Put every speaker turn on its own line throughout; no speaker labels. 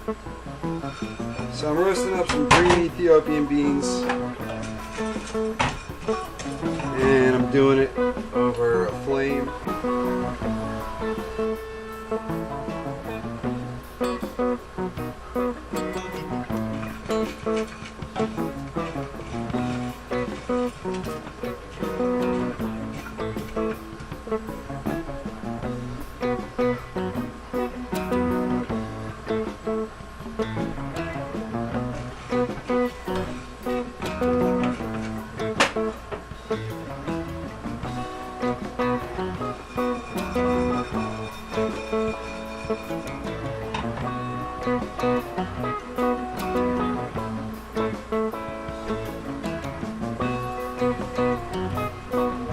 So I'm roasting up some green Ethiopian beans, and I'm doing it over a flame.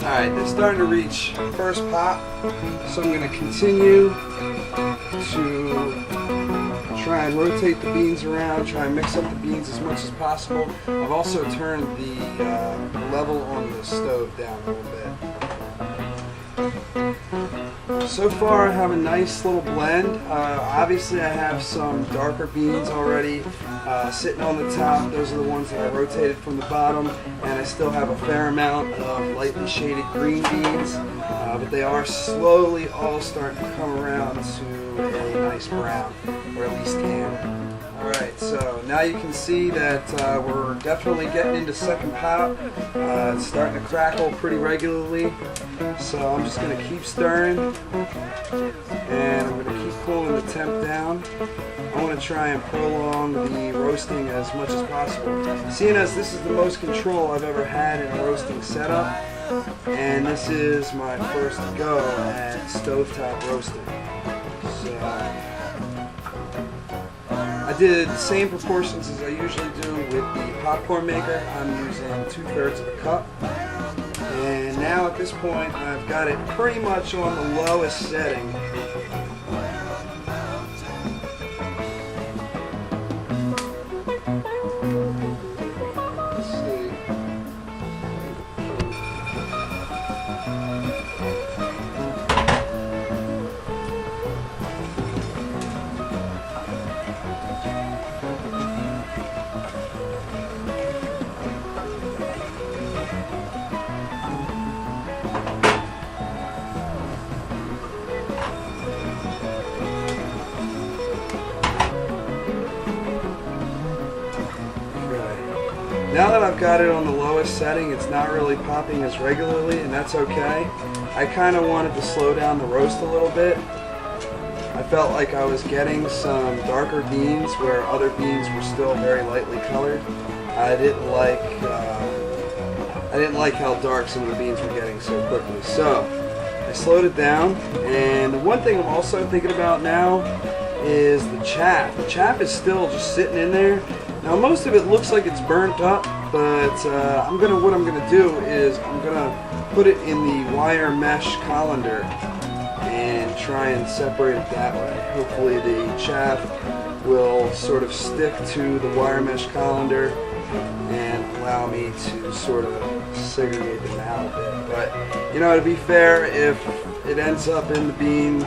Alright, they're starting to reach first pop, so I'm going to continue to try and rotate the beans around, try and mix up the beans as much as possible. I've also turned the level on the stove down a little bit. So far I have a nice little blend. Obviously I have some darker beans already sitting on the top. Those are the ones that I rotated from the bottom, and I still have a fair amount of lightly shaded green beans, but they are slowly all starting to come around to a nice brown, or at least tan. Alright, so now you can see that we're definitely getting into second pop. It's starting to crackle pretty regularly, so I'm just going to keep stirring, and I'm going to keep pulling the temp down. I want to try and prolong the roasting as much as possible. Seeing as this is the most control I've ever had in a roasting setup, and this is my first go at stovetop roasting. So I did the same proportions as I usually do with the popcorn maker. I'm using 2/3 of a cup. And now at this point I've got it pretty much on the lowest setting. Now that I've got it on the lowest setting, it's not really popping as regularly, and that's okay. I kind of wanted to slow down the roast a little bit. I felt like I was getting some darker beans where other beans were still very lightly colored. I didn't like how dark some of the beans were getting so quickly. So I slowed it down, and the one thing I'm also thinking about now is the chaff. The chaff is still just sitting in there. Now most of it looks like it's burnt up, but what I'm gonna do is I'm gonna put it in the wire mesh colander and try and separate it that way. Hopefully the chaff will sort of stick to the wire mesh colander and allow me to sort of segregate them out a bit. But you know, to be fair, if it ends up in the bean,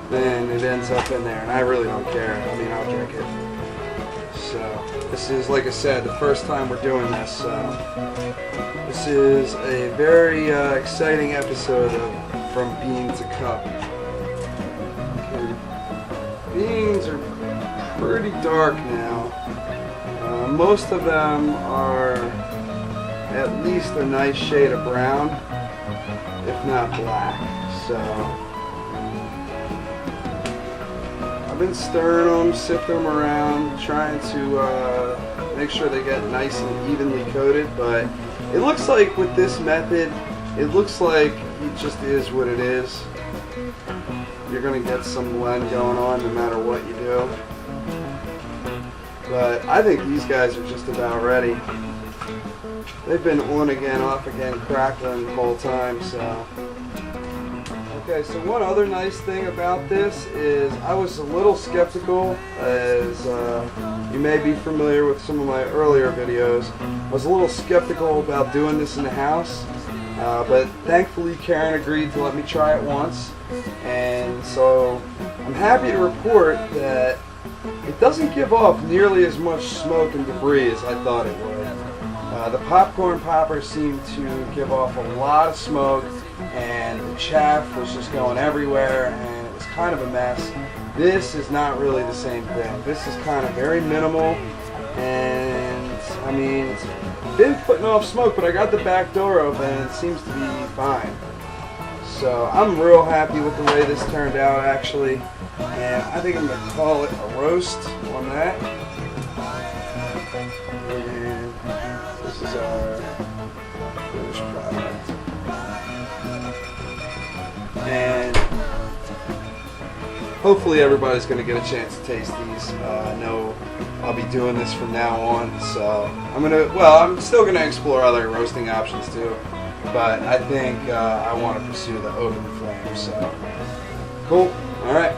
then it ends up in there, and I really don't care. I mean, I'll drink it. So this is, like I said, the first time we're doing this. So this is a very exciting episode of From Bean to Cup. Okay. Beans are pretty dark now. Most of them are at least a nice shade of brown, if not black. So I've been stirring them, sifting them around, trying to make sure they get nice and evenly coated, but it looks like with this method, it looks like it just is what it is. You're going to get some blend going on no matter what you do. But I think these guys are just about ready. They've been on again, off again, crackling the whole time, so. Okay, so one other nice thing about this is I was a little skeptical, as you may be familiar with some of my earlier videos. I was a little skeptical about doing this in the house, but thankfully Karen agreed to let me try it once, and so I'm happy to report that it doesn't give off nearly as much smoke and debris as I thought it would. The popcorn popper seemed to give off a lot of smoke, and the chaff was just going everywhere, and it was kind of a mess. This is not really the same thing. This is kind of very minimal, and I mean, it's been putting off smoke, but I got the back door open and it seems to be fine. So I'm real happy with the way this turned out, actually, and I think I'm going to call it a roast on that. And this is our finished product. And hopefully everybody's going to get a chance to taste these. I know I'll be doing this from now on, so I'm still going to explore other roasting options too, but I think I want to pursue the open flame, so cool. All right.